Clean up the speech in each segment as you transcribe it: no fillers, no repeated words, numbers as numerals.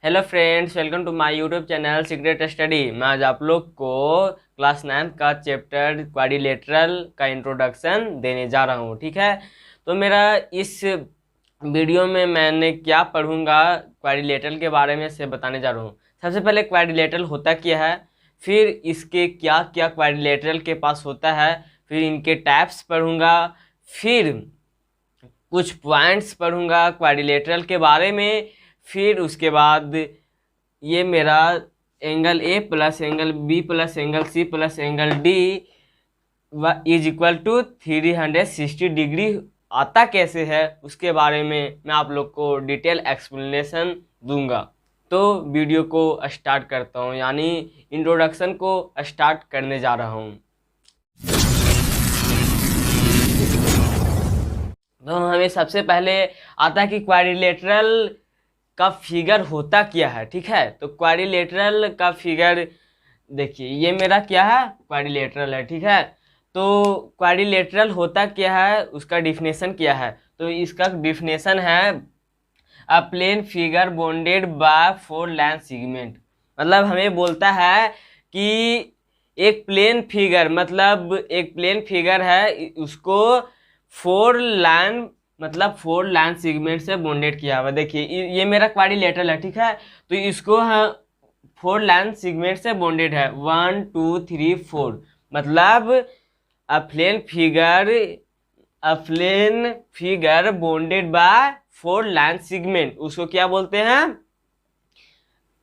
Hello friends, welcome to my YouTube channel secret study. मैं आज आप लोग को क्लास 9 का चैप्टर क्वाड्रिलेटरल का इंट्रोडक्शन देने जा रहा हूँ। ठीक है, तो मेरा इस वीडियो में मैंने क्या पढ़ूंगा क्वाड्रिलेटरल के बारे में से बताने जा रहा हूँ। सबसे पहले क्वाड्रिलेटरल होता क्या है, फिर इसके क्या क्या क्वाड्रिलेटरल के पास होता है, फिर इनके टाइप्स पढ़ूंगा, फिर कुछ पॉइंट्स पढ़ूंगा क्वाड्रिलेटरल के बारे में, फिर उसके बाद ये मेरा angle A plus angle B plus angle C plus angle D is equal to 360 degree आता कैसे है उसके बारे में मैं आप लोग को डिटेल एक्सप्लेनेशन दूंगा। तो वीडियो को स्टार्ट करता हूँ, यानी इंट्रोडक्शन को स्टार्ट करने जा रहा हूँ। तो हमें सबसे पहले आता है कि क्वाड्रिलेटरल का फिगर होता क्या है। ठीक है, तो क्वाड्रिलेटरल का फिगर देखिए, ये मेरा क्या है, क्वाड्रिलेटरल है। ठीक है, तो क्वाड्रिलेटरल होता क्या है, उसका डिफिनेशन क्या है। तो इसका डिफिनेशन है a plane figure bounded by 4 line segment. मतलब हमें बोलता है कि एक प्लेन फिगर, मतलब एक प्लेन फिगर है, उसको 4 लाइन मतलब 4 लाइन सेगमेंट से बॉन्डेड किया हुआ। देखिए ये मेरा क्वाड्रिलेटरल है। ठीक है, तो इसको 4 लाइन सेगमेंट से बॉन्डेड है, 1 2 3 4। मतलब a plane figure bounded by 4 line segment, उसको क्या बोलते हैं,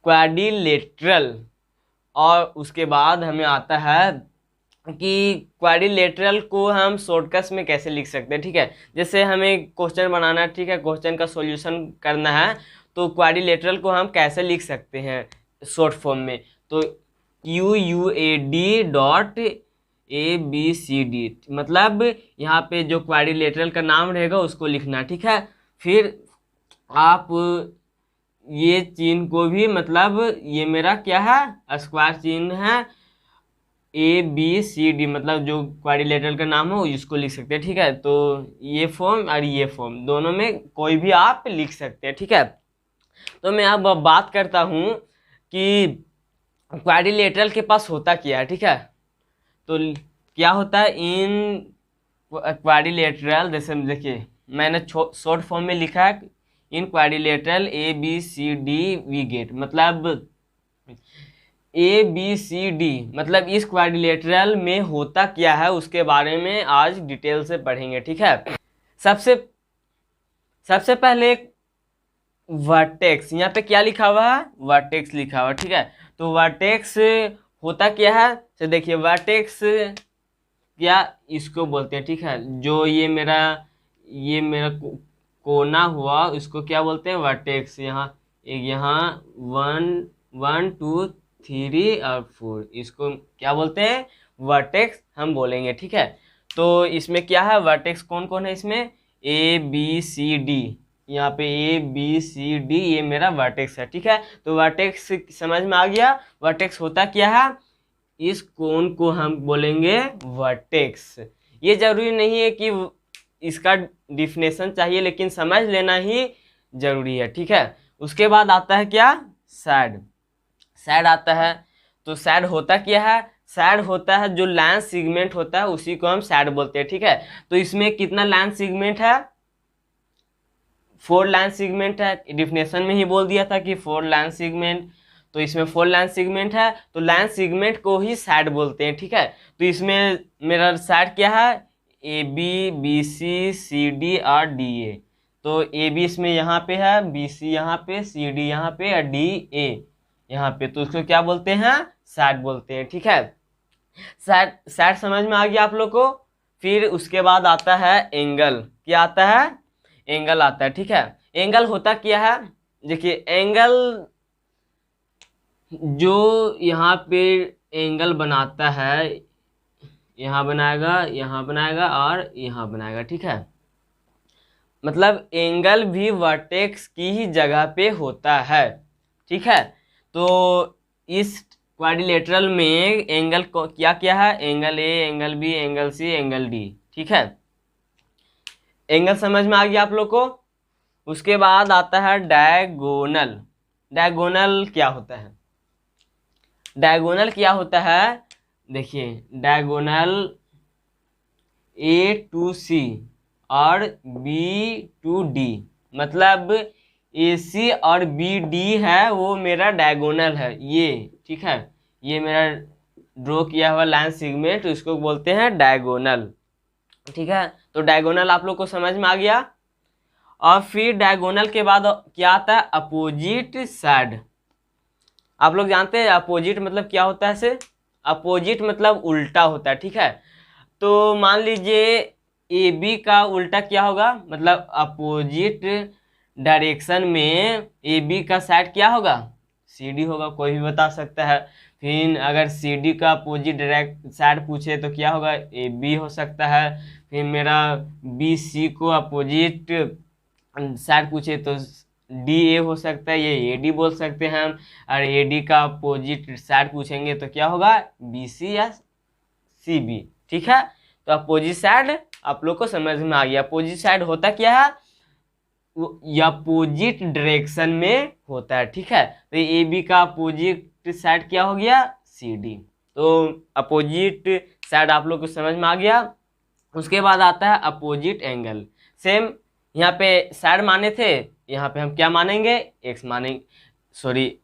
क्वाड्रिलेटरल। और उसके बाद हमें आता है कि क्वाड्रिलेटरल को हम शॉर्टकट में कैसे लिख सकते हैं। ठीक है, जैसे हमें क्वेश्चन बनाना है, ठीक है, क्वेश्चन का सॉल्यूशन करना है, तो क्वाड्रिलेटरल को हम कैसे लिख सकते हैं शॉर्ट फॉर्म में। तो UUAD.ABCD, मतलब यहाँ पे जो क्वाड्रिलेटरल का नाम रहेगा उसको लिखना। ठीक है, फिर आप ये चिन्ह को भी, मतलब ये मेरा क्या है, स्क्वायर चिन्ह है, ABCD, मतलब जो क्वाड्रिलेटरल का नाम हो इसको लिख सकते हैं। ठीक है, तो ये फॉर्म और ये फॉर्म दोनों में कोई भी आप लिख सकते हैं। ठीक है, तो मैं अब बात करता हूँ कि क्वाड्रिलेटरल के पास होता क्या है। ठीक है, तो क्या होता है इन क्वाड्रिलेटरल, जैसे देखिए मैंने शॉर्ट फॉर्म में लिखा है, in quadrilateral ABCD we get, मतलब ABCD, मतलब इस क्वाड्रिलेटरल में होता क्या है उसके बारे में आज डिटेल से पढ़ेंगे। ठीक है, सबसे सबसे पहले वर्टेक्स, यहाँ पे क्या लिखा हुआ है, वर्टेक्स लिखा हुआ है। ठीक है, तो वर्टेक्स होता क्या है, तो देखिए वर्टेक्स क्या इसको बोलते हैं। ठीक है, जो ये मेरा कोना हुआ उसको क्या बोलते हैं, वर्टेक्स। यहाँ 1 1 2 3 और 4, इसको क्या बोलते हैं, वर्टेक्स हम बोलेंगे। ठीक है, तो इसमें क्या है, वर्टेक्स कौन कौन है इसमें, ABCD, यहाँ पे ABCD ये मेरा वर्टेक्स है। ठीक है, तो वर्टेक्स समझ में आ गया। वर्टेक्स होता क्या है, इस कोण को हम बोलेंगे वर्टेक्स। ये जरूरी नहीं है कि इसका डिफिनेशन चाहिए, लेकिन समझ लेना ही जरूरी है। ठीक है, उसके बाद आता है क्या, सैड। सैड आता है, तो सैड होता क्या है, सैड होता है जो लाइन सेगमेंट होता है उसी को हम सैड बोलते हैं। ठीक है, तो इसमें कितना लाइन सेगमेंट है, 4 लाइन सेगमेंट है। डिफिनेशन में ही बोल दिया था कि 4 लाइन सेगमेंट, तो इसमें 4 लाइन सेगमेंट है, तो लाइन सेगमेंट को ही सैड बोलते हैं। ठीक है, तो इसमें मेरा सैड क्या है, ABBCCD और DA। तो AB इसमें यहाँ पे है, BC यहाँ पे, CD यहाँ पे और DA यहाँ पे, तो उसको क्या बोलते हैं, सैड बोलते हैं। ठीक है, सैड सैड समझ में आ गया आप लोग को। फिर उसके बाद आता है एंगल। क्या आता है, एंगल आता है। ठीक है, एंगल होता क्या है, देखिए एंगल जो यहाँ पे एंगल बनाता है, यहाँ बनाएगा, यहाँ बनाएगा और यहाँ बनाएगा। ठीक है, मतलब एंगल भी वर्टेक्स की ही जगह पे होता है। ठीक है, तो इस क्वाड्रिलेटरल में एंगल को क्या क्या है, angle A, angle B, angle C, angle D। ठीक है, एंगल समझ में आ गया आप लोग को। उसके बाद आता है डायगोनल। डायगोनल क्या होता है? डायगोनल क्या होता है? देखिए, डायगोनल ए टू सी और बी टू डी, मतलब ए सी और बी डी है वो मेरा डायगोनल है ये, ठीक है। ये मेरा ड्रॉ किया हुआ लाइन सेगमेंट, इसको बोलते हैं डायगोनल, ठीक है। तो डायगोनल आप लोग को समझ में आ गया। और फिर डायगोनल के बाद क्या आता है? Opposite side. आप लोग जानते हैं अपोजिट मतलब क्या होता है? से अपोजिट मतलब उल्टा होता है, ठीक है। तो मान लीजिए ए बी का उल्टा क्या होगा? मतलब अपोजिट डायरेक्शन में ए बी का साइड क्या होगा? सी डी होगा, कोई भी बता सकता है। फिर अगर सी डी का अपोजिट डायरेक्ट साइड पूछे तो क्या होगा? ए बी हो सकता है। फिर मेरा बी सी को अपोजिट साइड पूछे तो डी ए हो सकता है, ये ए डी बोल सकते हैं हम। और ए डी का अपोजिट साइड पूछेंगे तो क्या होगा? बी सी या सी बी, ठीक है। तो अपोजिट साइड आप लोग को समझ में आ गया। अपोजिट साइड होता क्या है? अपोजिट डायरेक्शन में होता है, ठीक है। तो ए बी का अपोजिट साइड क्या हो गया? C D. तो अपोजिट साइड आप लोग को समझ में आ गया। उसके बाद आता है अपोजिट एंगल। सेम यहाँ पे साइड माने थे, यहाँ पे हम क्या मानेंगे? एक्स मानेंगे, सॉरी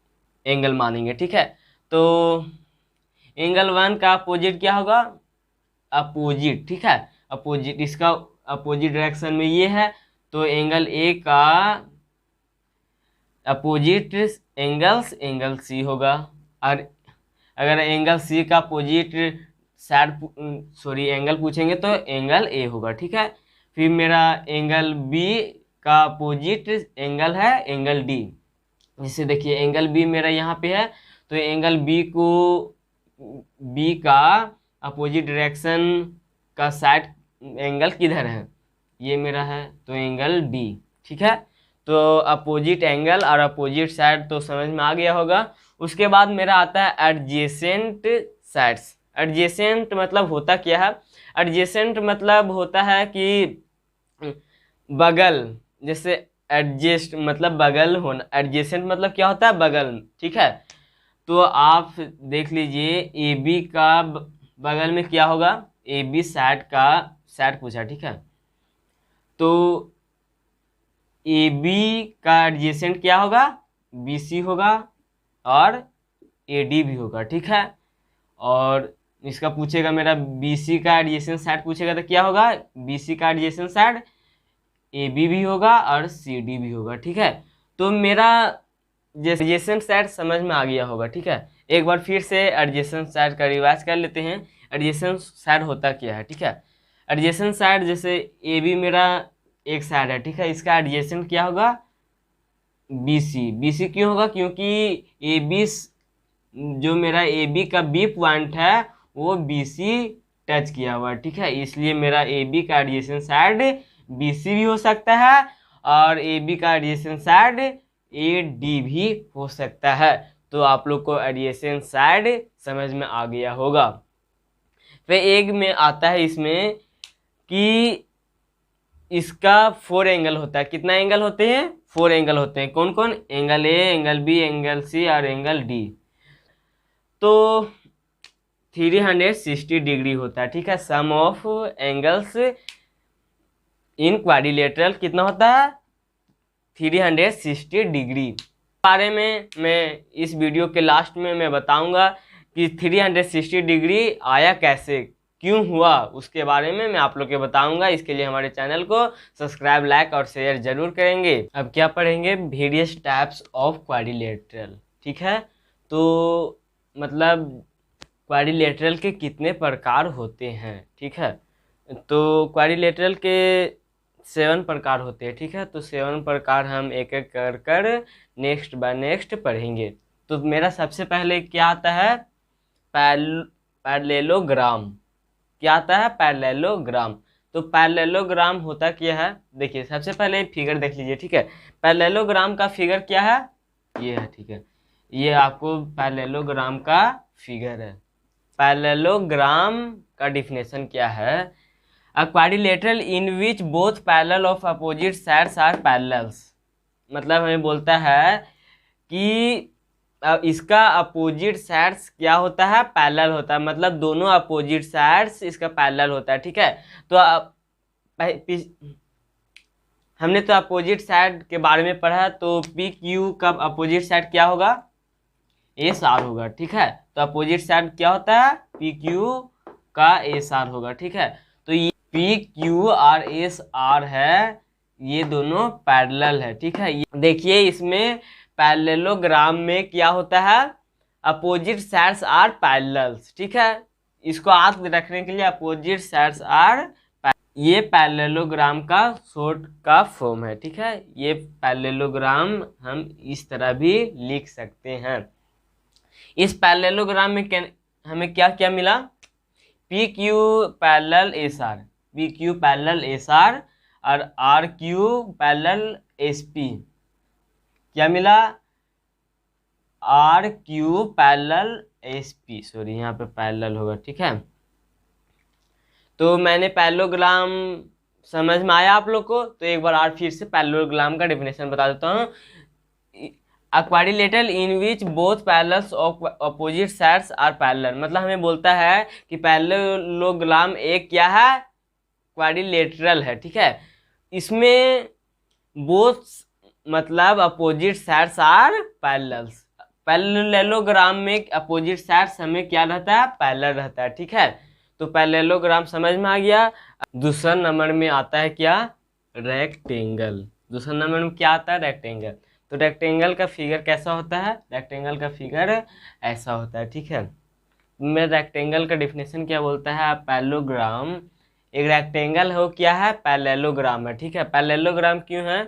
एंगल मानेंगे, ठीक है। तो एंगल वन का अपोजिट क्या होगा? अपोजिट, ठीक है। अपोजिट, इसका अपोजिट डायरेक्शन में ये है, तो एंगल ए का अपोजिट एंगल्स एंगल सी होगा। और अगर एंगल सी का अपोजिट साइड सॉरी एंगल पूछेंगे तो एंगल ए होगा, ठीक है। फिर मेरा एंगल बी का अपोजिट एंगल है एंगल डी। जैसे देखिए एंगल बी मेरा यहाँ पे है, तो एंगल बी को बी का अपोजिट डायरेक्शन का साइड एंगल किधर है? ये मेरा है, तो एंगल डी, ठीक है। तो अपोजिट एंगल और अपोजिट साइड तो समझ में आ गया होगा। उसके बाद मेरा आता है एडजेसेंट साइड्स। एडजेसेंट मतलब होता क्या है? एडजेसेंट मतलब होता है कि बगल, जैसे एडजेस्ट मतलब बगल होना, एडजेसेंट मतलब क्या होता है? बगल, ठीक है। तो आप देख लीजिए ए बी का बगल में क्या होगा? ए बी साइड का साइड पूछा, ठीक है। तो ए बी का एडजेसेंट क्या होगा? बी सी होगा और ए डी भी होगा, ठीक है। और इसका पूछेगा मेरा बी सी का एडजेसेंट साइड पूछेगा तो क्या होगा? बी सी का एडजेसेंट साइड ए बी भी होगा और सी डी भी होगा, ठीक है। तो मेरा एडजेसेंट साइड समझ में आ गया होगा, ठीक है। एक बार फिर से एडजेसेंट साइड का रिवाइज कर लेते हैं। एडजेसेंट साइड होता क्या है, ठीक है। एडजेसेंट साइड जैसे ए बी मेरा एक साइड है, ठीक है। इसका एडजेसेंट क्या होगा? B C. बी सी क्यों होगा? क्योंकि ए बी जो मेरा ए बी का बी पॉइंट है वो बी सी टच किया हुआ है, ठीक है। इसलिए मेरा ए बी का एडजेसेंट साइड बी सी भी हो सकता है और ए बी का एडजेसेंट साइड ए डी भी हो सकता है। तो आप लोग को एडजेसेंट साइड समझ में आ गया होगा। फिर एक में आता है इसमें कि इसका 4 एंगल होता है। कितना एंगल होते हैं? 4 एंगल होते हैं। कौन कौन? Angle A, angle B, angle C और एंगल डी। तो 360 डिग्री होता है, ठीक है। Sum of angles in quadrilateral कितना होता है? 360 डिग्री। बारे में मैं इस वीडियो के लास्ट में मैं बताऊंगा कि 360 डिग्री आया कैसे, क्यों हुआ, उसके बारे में मैं आप लोग को बताऊंगा। इसके लिए हमारे चैनल को सब्सक्राइब, लाइक और शेयर जरूर करेंगे। अब क्या पढ़ेंगे? वेरियस टाइप्स ऑफ क्वाड्रिलेटरल, ठीक है। तो मतलब क्वाड्रिलेटरल के कितने प्रकार होते हैं, ठीक है। तो क्वाड्रिलेटरल के 7 प्रकार होते हैं, ठीक है। तो 7 प्रकार हम एक एक कर कर नेक्स्ट बाय नेक्स्ट पढ़ेंगे। तो मेरा सबसे पहले क्या आता है? पैरेललोग्राम। क्या आता है? पैरेललोग्राम। तो पैरेललोग्राम होता क्या है? देखिए सबसे पहले फिगर देख लीजिए, ठीक है। पैरेललोग्राम का फिगर क्या है? ये है, ठीक है। ये आपको पैरेललोग्राम का फिगर है। पैरेललोग्राम का डिफिनेशन क्या है? A quadrilateral in which both parallel of opposite sides are parallels। मतलब हमें बोलता है कि इसका अपोजिट साइड्स क्या होता है, पैरेलल होता है, मतलब दोनों अपोजिट साइड्स इसका पैरेलल होता है। ठीक है, तो हमने तो अपोजिट साइड के बारे में पढ़ा, तो पी क्यू का अपोजिट साइड क्या होगा, एस आर होगा। ठीक है, तो अपोजिट साइड क्या होता है, पी क्यू का एस आर होगा। ठीक है, तो ये पी क्यू और एस आर है, ये दोनों पैरेलल है। ठीक है, ये देखिए इसमें पैरेललोग्राम में क्या होता है, अपोजिट साइड्स आर पैरेलल्स। ठीक है, इसको याद रखने के लिए अपोजिट साइड्स आर, ये पैरेललोग्राम का शॉर्ट का फॉर्म है। ठीक है, ये पैरेललोग्राम हम इस तरह भी लिख सकते हैं। इस पैरेललोग्राम में हमें क्या क्या मिला, P Q parallel S R, P Q parallel S R और R Q parallel S P. क्या मिला, R Q parallel S P, sorry यहाँ पे पैरेलल होगा। ठीक है, तो मैंने पैरेललोग्राम समझ में आया आप लोग को, तो एक बार और फिर से पैरेललोग्राम का डेफिनेशन बता देता हूँ। A quadrilateral in which both parallels of opposite sides are parallel, मतलब हमें बोलता है कि पैरेललोग्राम एक क्या है, क्वाड्रिलेटरल है। ठीक है, इसमें बोथ मतलब opposite sides are parallels, parallelogram में अपोजिट साइड्स हमें क्या रहता है, पैरेलल रहता है। ठीक है, तो पैरेललोग्राम समझ में आ गया। दूसरा नंबर में आता है क्या, रेक्टेंगल। दूसरा नंबर में क्या आता है, रेक्टेंगल। तो रेक्टेंगल का फिगर कैसा होता है, रेक्टेंगल का फिगर ऐसा होता है। ठीक है, मैं रेक्टेंगल का डिफिनेशन क्या बोलता है, पैरेललोग्राम एक रेक्टेंगल हो क्या है, पैरेललोग्राम है। ठीक है, पैरेललोग्राम क्यों है,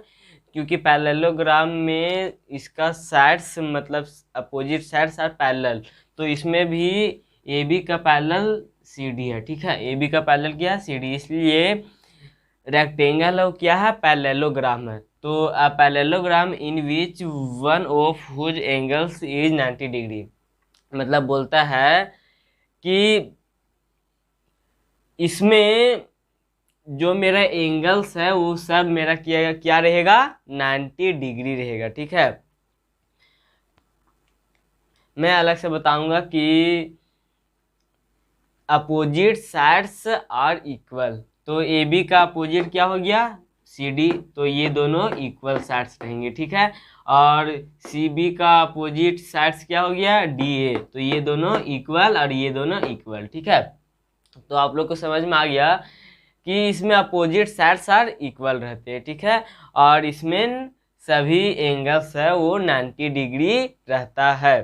क्योंकि पैरेललोग्राम में इसका साइड्स मतलब अपोजिट साइड्स आर पैरेलल, तो इसमें भी ए बी का पैरेलल सी डी है। ठीक है, ए बी का पैरेलल क्या है, सी डी, इसलिए रेक्टेंगल हो क्या है, पैरेललोग्राम है। तो a parallelogram in which one of whose angles is 90 degree, मतलब बोलता है कि इसमें जो मेरा एंगल्स है वो सब मेरा क्या रहेगा, 90 डिग्री रहेगा। ठीक है, मैं अलग से बताऊंगा कि अपोजिट साइड्स आर इक्वल, तो ए बी का अपोजिट क्या हो गया, सी डी, तो ये दोनों इक्वल साइड्स रहेंगे। ठीक है, और सी बी का अपोजिट साइड्स क्या हो गया, डी ए, तो ये दोनों इक्वल और ये दोनों इक्वल। ठीक है, तो आप लोग को समझ में आ गया कि इसमें अपोजिट साइड्स आर इक्वल रहते हैं। ठीक है, और इसमें सभी एंगल्स है वो 90 डिग्री रहता है।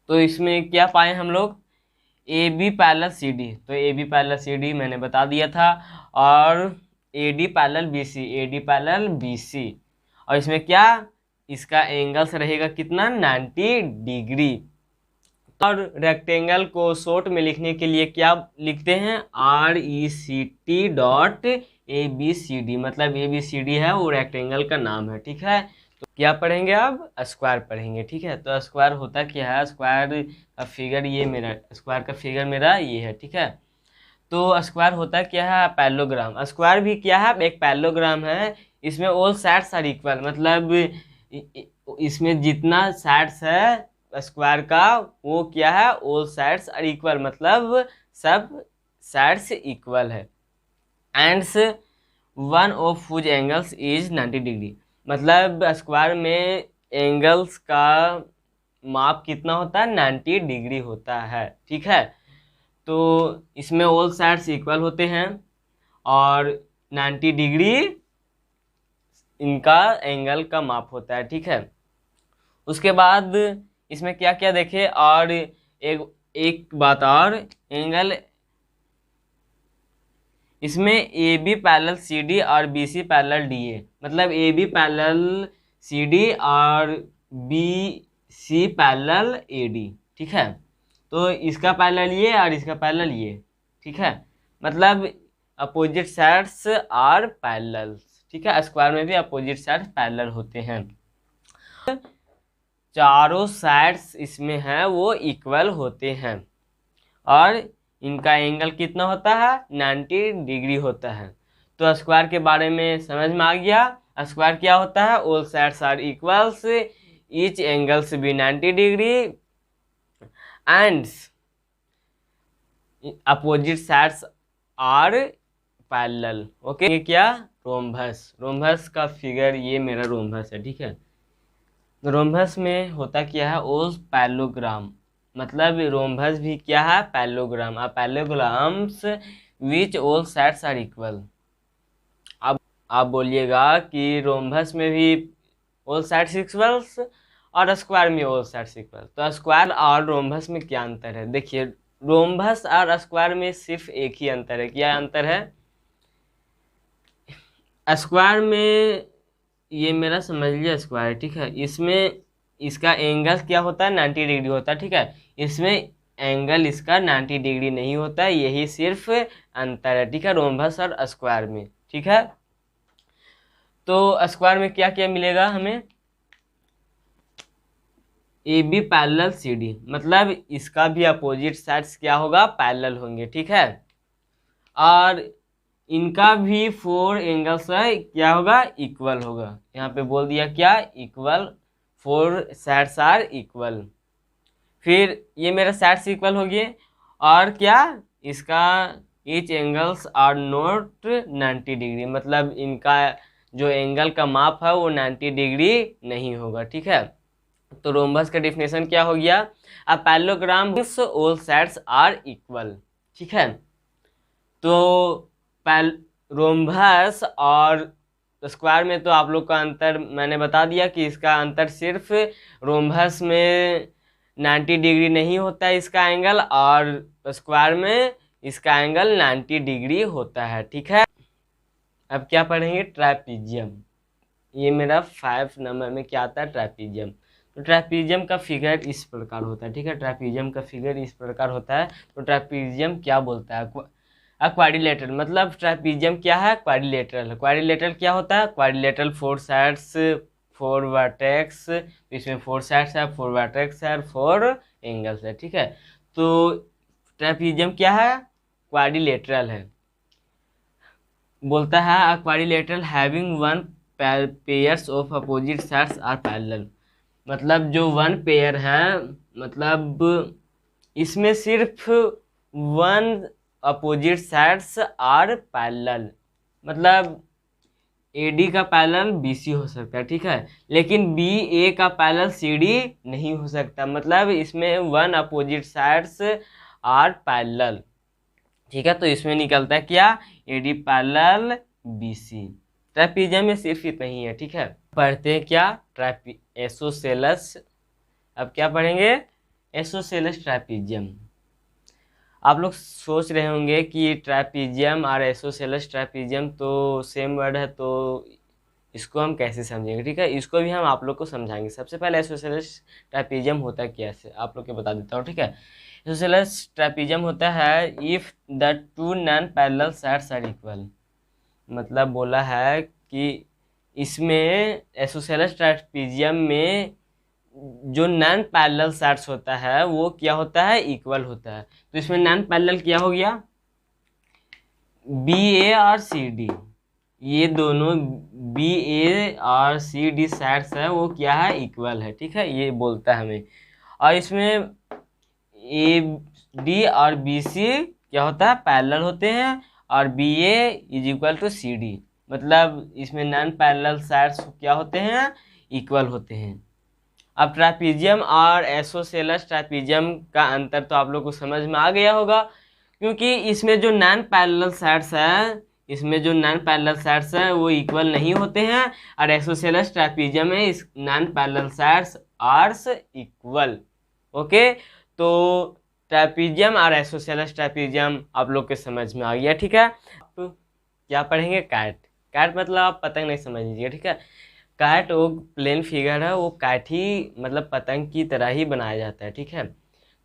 तो इसमें क्या पाए हम लोग, A B parallel C D, तो A B parallel C D मैंने बता दिया था, और A D parallel B C, A D parallel B C, और इसमें क्या, इसका एंगल्स रहेगा कितना, 90 डिग्री। और रेक्टेंगल को शॉर्ट में लिखने के लिए क्या लिखते हैं, R E C T dot A B C D, मतलब ए बी सी डी है वो रेक्टेंगल का नाम है। ठीक है, तो क्या पढ़ेंगे अब, स्क्वायर पढ़ेंगे। ठीक है, तो स्क्वायर होता क्या है, स्क्वायर का फिगर ये मेरा, स्क्वायर का फिगर मेरा ये है। ठीक है, तो स्क्वायर होता क्या है, पैरेललोग्राम। स्क्वायर भी क्या है, एक पैरेललोग्राम है, इसमें ऑल साइड्स आर इक्वल, मतलब इसमें जितना साइड्स है स्क्वायर का वो क्या है, ऑल साइड्स आर इक्वल, मतलब सब साइड्स इक्वल है। Ends one of whose angles is 90 degree, मतलब स्क्वायर में एंगल्स का माप कितना होता है, 90 डिग्री होता है। ठीक है, तो इसमें ऑल साइड्स इक्वल होते हैं और 90 डिग्री इनका एंगल का माप होता है। ठीक है, उसके बाद इसमें क्या क्या देखे, और एक बात और, एंगल इसमें A B parallel C D और B C parallel D A, मतलब A B parallel C D और B C parallel A D. ठीक है, तो इसका पैरेलल ये और इसका पैरेलल ये। ठीक है, मतलब अपोजिट साइड्स आर पैरेलल। ठीक है, स्क्वायर में भी अपोजिट साइड्स पैरेलल होते हैं, चारों साइड्स इसमें हैं वो इक्वल होते हैं, और इनका एंगल कितना होता है, 90 डिग्री होता है। तो स्क्वायर के बारे में समझ में आ गया, स्क्वायर क्या होता है, all sides are equals, each angles be 90 degree and opposite sides are parallel. Okay, ये क्या, रोम्बस। रोम्बस का फिगर, ये मेरा रोम्बस है, ठीक है। रोम्बस में होता क्या है, ओस पैरेललोग्राम, मतलब रोम्बस भी क्या है, parallelogram. Parallelograms which all sides are equal. अब आप बोलिएगा कि रोम्बस में भी ऑल साइड्स इक्वल्स और स्क्वायर में ऑल साइड्स इक्वल, तो स्क्वायर और रोम्बस में क्या अंतर है। देखिए, रोम्बस और स्क्वायर में सिर्फ एक ही अंतर है। क्या अंतर है, स्क्वायर में, ये मेरा समझ लिया स्क्वायर, ठीक है, इसमें इसका एंगल क्या होता है, 90 डिग्री होता है, ठीक है। इसमें एंगल इसका 90 डिग्री नहीं होता है, यही सिर्फ अंतर है, ठीक है, रोम्बस और स्क्वायर में, ठीक है। तो स्क्वायर में क्या क्या मिलेगा हमें, A B parallel C D, मतलब इसका भी अपोजिट साइड्स क्या होगा, पैरेलल होंगे, ठीक है। और इनका भी 4 एंगल्स है, क्या होगा, इक्वल होगा। यहाँ पे बोल दिया क्या, इक्वल, 4 साइड्स आर इक्वल। फिर ये मेरा साइड्स इक्वल हो गए, और क्या, इसका each angles are not 90 degree, मतलब इनका जो एंगल का माप है वो 90 डिग्री नहीं होगा, ठीक है। तो रोम्बस का डेफिनेशन क्या हो गया, a parallelogram all sides are equal, ठीक है। तो रोम्बस और स्क्वायर में तो आप लोग का अंतर मैंने बता दिया कि इसका अंतर सिर्फ रोम्बस में 90 डिग्री नहीं होता है इसका एंगल, और स्क्वायर में इसका एंगल 90 डिग्री होता है, ठीक है। अब क्या पढ़ेंगे, ट्रापेजियम। ये मेरा 5 नंबर में क्या आता है, ट्रापेजियम। तो ट्रापेजियम का फिगर इस प्रकार होता है, ठीक है, ट्रापेजियम का फिगर इस प्रकार होता है। तो ट्रापेजियम क्या बोलता है, क्वाड्रिलेटरल, मतलब ट्रापेजियम क्या है, क्वाड्रिलेटरल है। क्वाड्रिलेटरल क्या होता है, क्वाड्रिलेटरल 4 साइड्स 4 वर्टेक्स, इसमें 4 साइड्स है, 4 वर्टेक्स है, 4 एंगल्स है, ठीक है। तो ट्रापेजियम क्या है, क्वाड्रिलेटरल है। बोलता है a quadrilateral having 1 pairs of opposite sides are parallel, मतलब जो 1 पेयर है, मतलब इसमें सिर्फ 1 अपोजिट साइड्स आर पैरेलल, मतलब AD का पैरेलल BC हो सकता है, ठीक है, लेकिन BA का पैरेलल CD नहीं हो सकता, मतलब इसमें 1 अपोजिट साइड्स आर पैरेलल, ठीक है। तो इसमें निकलता है क्या, AD पैरेलल BC। ट्रापेजियम में सिर्फ इतना ही है, ठीक है। पढ़ते हैं क्या, एसोसेलस। अब क्या पढ़ेंगे, एसोसेलस ट्रापेजियम। आप लोग सोच रहे होंगे कि ट्रापेजियम और एसोसेलस ट्रापेजियम तो सेम वर्ड है, तो इसको हम कैसे समझेंगे, ठीक है, इसको भी हम आप लोग को समझाएंगे। सबसे पहले एसोसेलस ट्रापेजियम होता है कैसे, आप लोग को बता देता हूँ, ठीक है। एसोसेलस ट्रापेजियम होता है if the 2 non parallel sides are equal, मतलब बोला है कि इसमें एसोसेलस ट्रापेजियम में जो नॉन पैरेलल साइड्स होता है वो क्या होता है, इक्वल होता है। तो इसमें नॉन पैरेलल क्या हो गया, BA और CD, ये दोनों BA और CD साइड्स है वो क्या है, इक्वल है, ठीक है, ये बोलता है हमें। और इसमें AD और BC क्या होता है, पैरेलल होते हैं, और BA is equal to CD, मतलब इसमें नॉन पैरेलल साइड्स क्या होते हैं, इक्वल होते हैं। अब ट्रापेजियम और एसोसेलस ट्रापेजियम का अंतर तो आप लोग को समझ में आ गया होगा, क्योंकि इसमें जो नॉन पैरेलल साइड्स है, इसमें जो नॉन पैरेलल साइड्स हैं वो इक्वल नहीं होते हैं, और एसोसेलस ट्रापेजियम में इस non parallel sides are equal. Okay, तो ट्रापेजियम और एसोसेलस ट्रापेजियम आप लोग के समझ में आ गया, ठीक है। तो क्या पढ़ेंगे, काट। काट मतलब आप पतंग नहीं समझ लीजिए, ठीक है। काट वो प्लेन फिगर है, वो काट ही मतलब पतंग की तरह ही बनाया जाता है, ठीक है।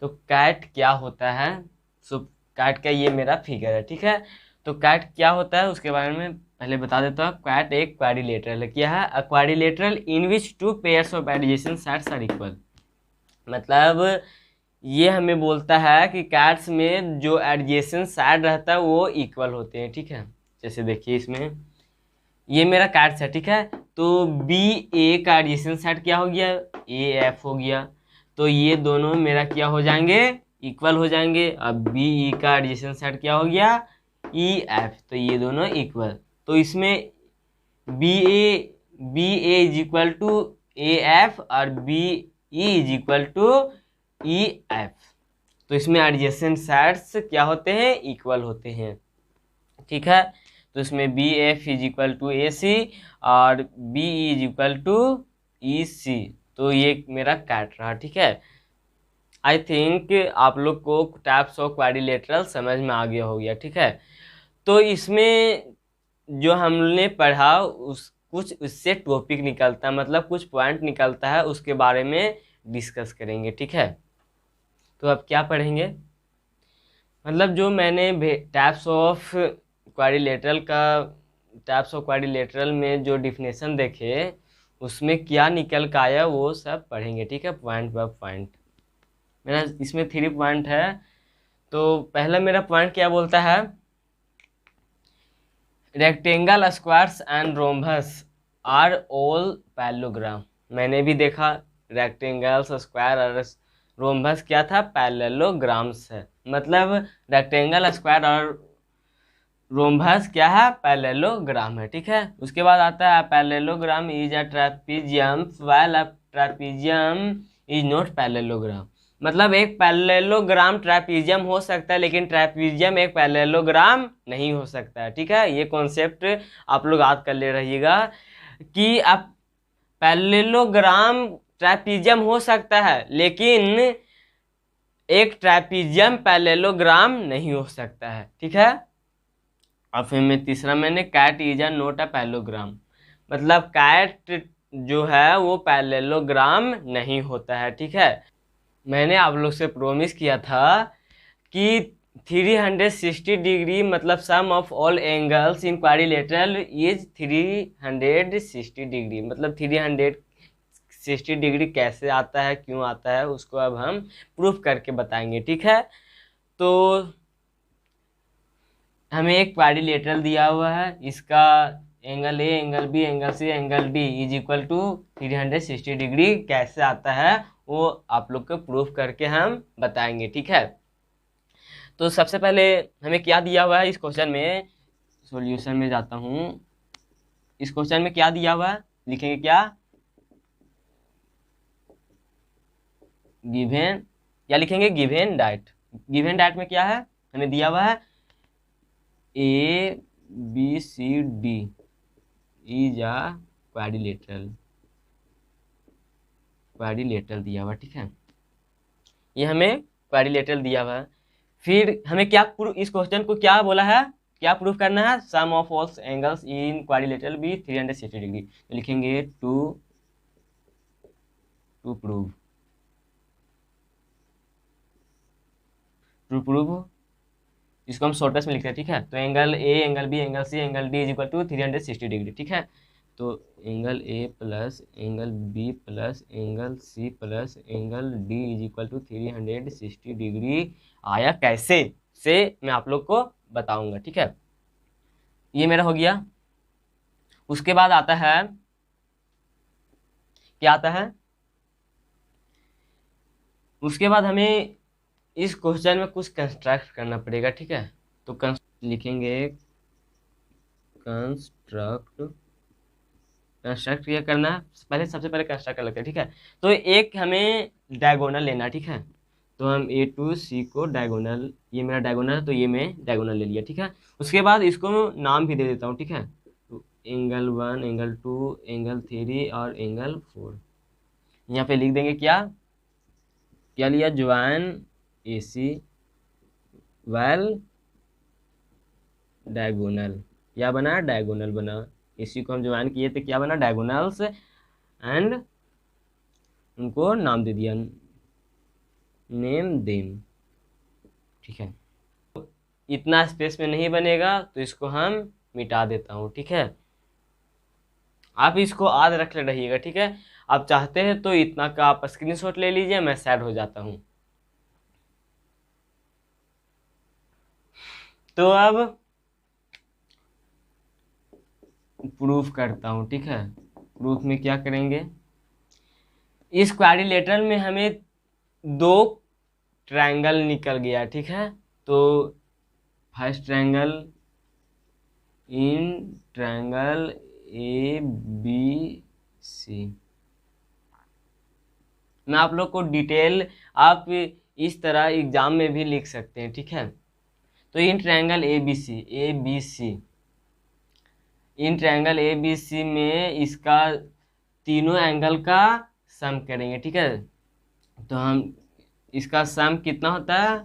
तो काट क्या होता है, सो काट का ये मेरा फिगर है, ठीक है। तो काट क्या होता है उसके बारे में पहले बता देता हूँ। काट एक क्वाड्रिलेटरल है, क्या है, a quadrilateral in which 2 pairs of adjacent sides are equal, मतलब ये हमें बोलता है कि काट्स में जो एडजेसेंट साइड रहता है वो इक्वल होते हैं, ठीक है। जैसे देखिए इसमें ये मेरा कैट्स है, ठीक है। तो बी ए का एडिशन सेट क्या हो गया, ए एफ हो गया। तो ये दोनों मेरा क्या हो जाएंगे, इक्वल हो जाएंगे। अब बी ई का एडिशन सेट क्या हो गया, ई एफ। तो ये दोनों इक्वल। तो इसमें B A is equal to A F और B E is equal to E F. तो इसमें एडजेसेंट सेट्स क्या होते हैं, इक्वल होते हैं, ठीक है। तो इसमें B F is equal to A C और B is equal to E C. तो ये मेरा कैट रहा, ठीक है। आई थिंक आप लोग को टाइप्स ऑफ क्वाड्रिलेटरल समझ में आ गया हो गया, ठीक है। तो इसमें जो हमने पढ़ा उस कुछ उससे टॉपिक निकलता है, मतलब कुछ पॉइंट निकलता है, उसके बारे में डिस्कस करेंगे, ठीक है। तो अब क्या पढ़ेंगे, मतलब जो मैंने टाइप्स ऑफ क्वाड्रिलेटरल में जो डिफिनेशन देखे उसमें क्या निकल के आया वो सब पढ़ेंगे, ठीक है, पॉइंट बाय पॉइंट। मेरा इसमें 3 पॉइंट है। तो पहला मेरा पॉइंट क्या बोलता है, rectangle, squares and rhombus are all parallelogram. मैंने भी देखा रेक्टेंगल्स, स्क्वायर और रोम्बस क्या था, पैरेललोग्राम्स है। मतलब रेक्टेंगल, स्क्वायर और रोम्बस क्या है, पैरेललोग्राम है, ठीक है। उसके बाद आता है parallelogram is a trapezium while a trapezium is not parallelogram. मतलब एक पैरेललोग्राम ट्रेपीजियम हो सकता है लेकिन ट्रेपीजियम एक पैरेललोग्राम नहीं हो सकता है, ठीक है। ये कॉन्सेप्ट आप लोग याद कर ले रहिएगा कि आप पैरेललोग्राम ट्रेपीजियम हो सकता है लेकिन एक ट्रेपीजियम पैरेललोग्राम नहीं हो सकता है, ठीक है। और फिर मैं तीसरा मैंने kite is a not a parallelogram. मतलब कैट जो है वो पैरेललोग्राम नहीं होता है, ठीक है। मैंने आप लोग से प्रॉमिस किया था कि 360 डिग्री मतलब sum of all angles in quadrilateral is 360 degree. मतलब 360 डिग्री कैसे आता है, क्यों आता है, उसको अब हम प्रूफ करके बताएंगे, ठीक है। तो हमें एक क्वाड्रिलेटरल दिया हुआ है, इसका angle A, angle B, angle C, angle D is equal to 360 degree कैसे आता है वो आप लोग को प्रूफ करके हम बताएंगे, ठीक है। तो सबसे पहले हमें क्या दिया हुआ है इस क्वेश्चन में, सॉल्यूशन में जाता हूँ। इस क्वेश्चन में क्या दिया हुआ है, लिखेंगे क्या, गिवन, या लिखेंगे गिवन डाइट। गिवन डाइट में क्या है, हमें दिया हुआ है A B C D is a quadrilateral दिया हुआ, ठीक है। ये हमें क्वाड्रिलेटरल दिया हुआ है। फिर हमें क्या इस क्वेश्चन को क्या बोला है, क्या प्रूफ करना है, sum of all angles in quadrilateral be 360 degree. तो लिखेंगे टू प्रूव, इसको हम शॉर्टेस्ट में लिखते हैं, ठीक है। तो angle A, angle B, angle C, angle D is equal to 360 degree, ठीक है। तो angle A plus angle B plus angle C plus angle D is equal to 360 degree आया कैसे से मैं आप लोग को बताऊंगा, ठीक है। ये मेरा हो गया। उसके बाद आता है, क्या आता है, उसके बाद हमें इस क्वेश्चन में कुछ कंस्ट्रक्ट करना पड़ेगा, ठीक है। तो लिखेंगे कंस्ट्रक्ट क्या करना है, पहले सबसे पहले कंस्ट्रक्ट कर लेते हैं, ठीक है। तो एक हमें डायगोनल लेना, ठीक है। तो हम ए टू सी को डायगोनल, ये मेरा डायगोनल है तो ये मैं डायगोनल ले लिया, ठीक है। उसके बाद इसको नाम भी दे देता हूँ, ठीक है। तो एंगल 1, एंगल 2, एंगल 3 और एंगल 4 यहाँ पे लिख देंगे। क्या क्या लिया, ज्वाइन ए सी वेल डायगोनल, क्या बना, डायगोनल बना। इसी को हम ज्वाइन किए थे, क्या बना, डायगोनल्स, एंड उनको नाम दे दिया, नेम देम, ठीक है। इतना स्पेस में नहीं बनेगा तो इसको हम मिटा देता हूँ, ठीक है। आप इसको याद रख रहिएगा, ठीक है। आप चाहते हैं तो इतना का आप स्क्रीनशॉट ले लीजिए, मैं सेट हो जाता हूँ। तो अब प्रूफ करता हूँ, ठीक है। प्रूफ में क्या करेंगे, इस क्वाड्रिलेटरल में हमें दो ट्रायंगल निकल गया, ठीक है। तो first triangle in triangle A B C, मैं आप लोग को डिटेल आप इस तरह एग्जाम में भी लिख सकते हैं, ठीक है। तो in triangle A B C, in triangle A B C में इसका तीनों एंगल का सम करेंगे, ठीक है। तो हम इसका सम कितना होता है,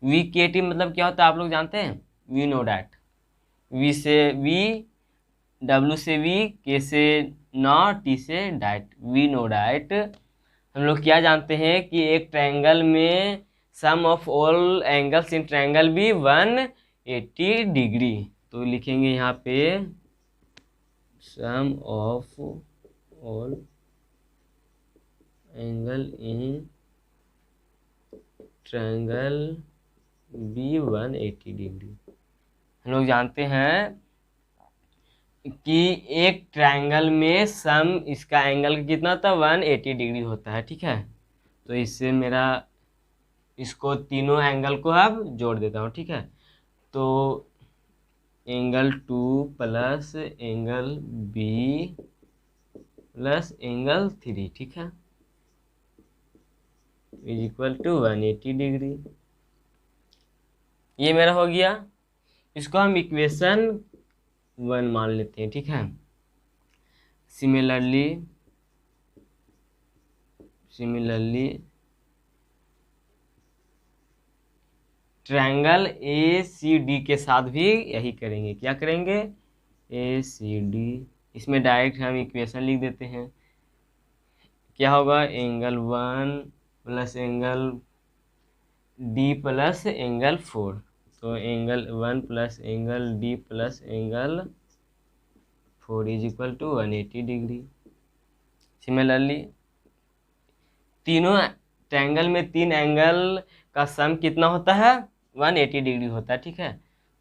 वी के टी मतलब क्या होता है आप लोग जानते हैं, वी नो डैट, वी से वी, डब्ल्यू से वी, के से नॉ, T say that, we know that. हम लोग क्या जानते हैं कि एक ट्रायंगल में sum of all angles in triangle भी 180 डिग्री। तो लिखेंगे यहाँ पे sum of all angle in triangle be 180 degree. हम लोग जानते हैं कि एक ट्रायंगल में सम इसका एंगल कितना होता है, 180 डिग्री होता है, ठीक है। तो इससे मेरा इसको तीनों एंगल को अब जोड़ देता हूँ, ठीक है। तो angle 2 plus angle B plus angle 3, ठीक है, इज इक्वल टू 180 डिग्री। ये मेरा हो गया, इसको हम इक्वेशन 1 मान लेते हैं, ठीक है। Similarly triangle a c d के साथ भी यही करेंगे, क्या करेंगे, ए सी डी, इसमें डायरेक्ट हम इक्वेशन लिख देते हैं। क्या होगा, angle 1 plus angle D plus angle 4, तो angle 1 plus angle D plus angle 4 is equal to 180 degree. Similarly तीनों ट्रायंगल में तीन एंगल का सम कितना होता है, 180 डिग्री होता है, ठीक है।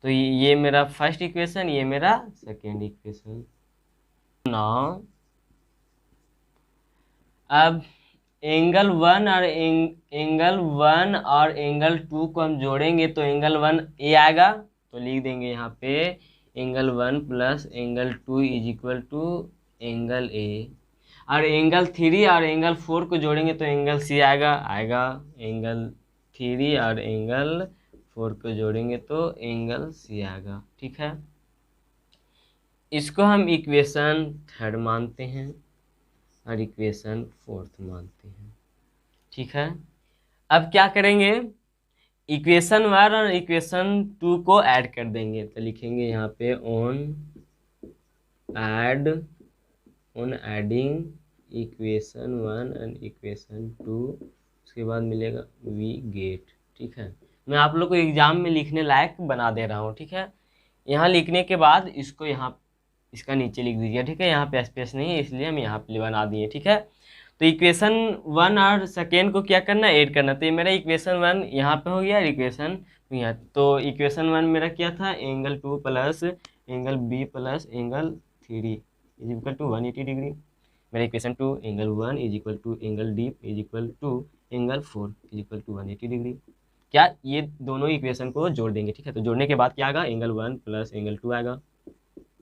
तो ये मेरा फर्स्ट इक्वेशन, ये मेरा सेकेंड इक्वेशन। नाउ अब एंगल 1 और एंगल 2 को हम जोड़ेंगे तो एंगल 1 ए आएगा, तो लिख देंगे यहाँ पे angle 1 plus angle 2 is equal to angle A. और एंगल 3 और एंगल 4 को जोड़ेंगे तो एंगल सी आएगा, एंगल 3 और एंगल 4 को जोड़ेंगे तो एंगल सी आएगा, ठीक है। इसको हम इक्वेशन 3 मानते हैं और इक्वेशन 4 मानते हैं, ठीक है। अब क्या करेंगे, इक्वेशन 1 और इक्वेशन 2 को ऐड कर देंगे, तो लिखेंगे यहाँ पे on adding equation 1 and equation 2, उसके बाद मिलेगा वी गेट, ठीक है। मैं आप लोग को एग्जाम में लिखने लायक बना दे रहा हूँ, ठीक है। यहाँ लिखने के बाद इसको यहाँ इसका नीचे लिख दीजिए, ठीक है। यहाँ पे स्पेस नहीं है इसलिए हम यहाँ पे बना दिए, ठीक है। तो इक्वेशन 1 और सेकेंड को क्या करना, ऐड करना। तो ये मेरा इक्वेशन 1 यहाँ पे हो गया, इक्वेशन यहाँ, तो इक्वेशन 1 मेरा क्या था, angle 2 plus angle B plus angle 3 is equal to 180 degree. मेरा equation 2 angle 1 is equal to angle D is equal to angle 4 is equal to 180 degree. क्या ये दोनों इक्वेशन को जोड़ देंगे, ठीक है। तो जोड़ने के बाद क्या आएगा, एंगल 1 प्लस एंगल 2 आएगा,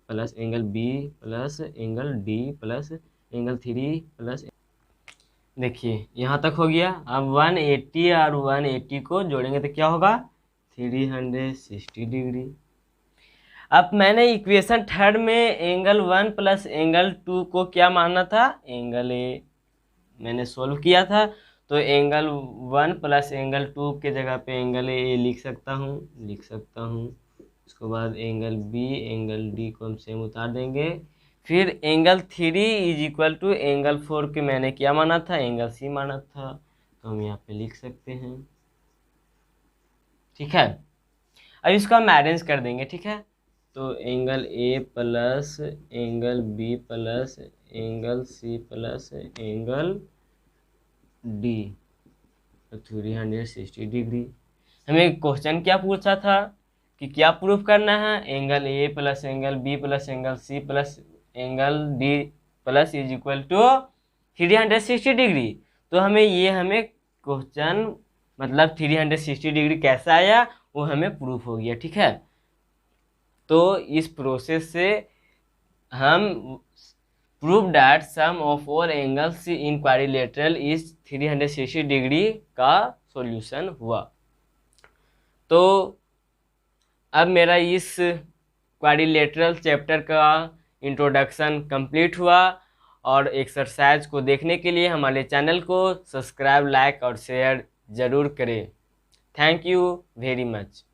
plus angle B plus angle D plus angle 3 plus, देखिए यहाँ तक हो गया। अब 180 और 180 को जोड़ेंगे तो क्या होगा, 360 डिग्री। अब मैंने इक्वेशन 3 में एंगल 1 प्लस एंगल 2 को क्या मानना था, एंगल ए, मैंने सोल्व किया था। तो एंगल 1 प्लस एंगल 2 के जगह पे एंगल ए लिख सकता हूँ। उसके बाद एंगल बी एंगल डी को हम सेम उतार देंगे। फिर angle 3 is equal to angle 4 के मैंने क्या माना था, एंगल सी माना था, तो हम यहाँ पे लिख सकते हैं, ठीक है। अब इसको हम अरेंज कर देंगे, ठीक है। तो angle A plus angle B plus angle C plus angle D, 360 degree. हमें क्वेश्चन क्या पूछा था कि क्या प्रूफ करना है, angle A plus angle B plus angle C plus angle D plus is equal to 360 degree. तो हमें क्वेश्चन मतलब 360 डिग्री कैसा आया वो हमें प्रूफ हो गया, ठीक है। तो इस प्रोसेस से हम prove that sum of all angles in quadrilateral is 360 degree का सॉल्यूशन हुआ। तो अब मेरा इस क्वाड्रिलेटरल चैप्टर का इंट्रोडक्शन कंप्लीट हुआ, और एक्सरसाइज को देखने के लिए हमारे चैनल को सब्सक्राइब, लाइक और शेयर ज़रूर करें। Thank you very much.